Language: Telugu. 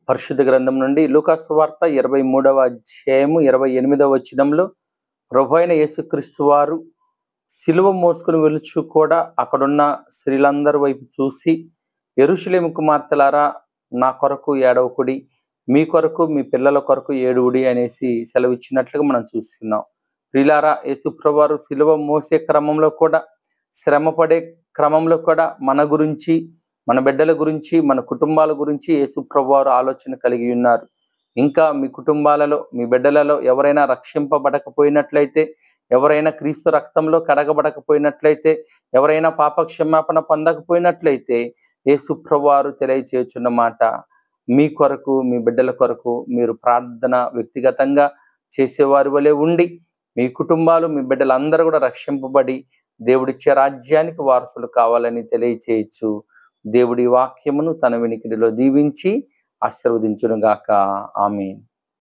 పరిశుద్ధ గ్రంథం నుండి లూకా సువార్త 23వ అధ్యాయము 28వ వచనంలో ప్రభువైన యేసుక్రీస్తు వారు సిలువ మోసుకుని వెలుచు కూడా అక్కడున్న స్త్రీలందరి వైపు చూసి, యెరూషలేము కుమార్తెలారా, నా కొరకు ఏడవకుడి, మీ కొరకు మీ పిల్లల కొరకు ఏడువుడి అనేసి సెలవిచ్చినట్లుగా మనం చూస్తున్నాం. ప్రియులారా, యేసు ప్రభువారు సిలువ మోసే క్రమంలో కూడా, శ్రమ పడే క్రమంలో కూడా మన గురించి, మన బిడ్డల గురించి, మన కుటుంబాల గురించి యేసు ప్రభువారు ఆలోచన కలిగి ఉన్నారు. ఇంకా మీ కుటుంబాలలో, మీ బిడ్డలలో ఎవరైనా రక్షింపబడకపోయినట్లయితే, ఎవరైనా క్రీస్తు రక్తంలో కడగబడకపోయినట్లయితే, ఎవరైనా పాప క్షమాపణ పొందకపోయినట్లయితే యేసు ప్రభువారు తెలియచేయుచున్న మాట, మీ కొరకు, మీ బిడ్డల కొరకు మీరు ప్రార్థన వ్యక్తిగతంగా చేసేవారి వలె ఉండి, మీ కుటుంబాలు, మీ బిడ్డలందరూ కూడా రక్షింపబడి దేవుడిచ్చే రాజ్యానికి వారసులు కావాలని తెలియచేయచ్చు. దేవుడి వాక్యమును తన వినికిడిలో దీవించి ఆశీర్వదించును గాక. ఆమేన్.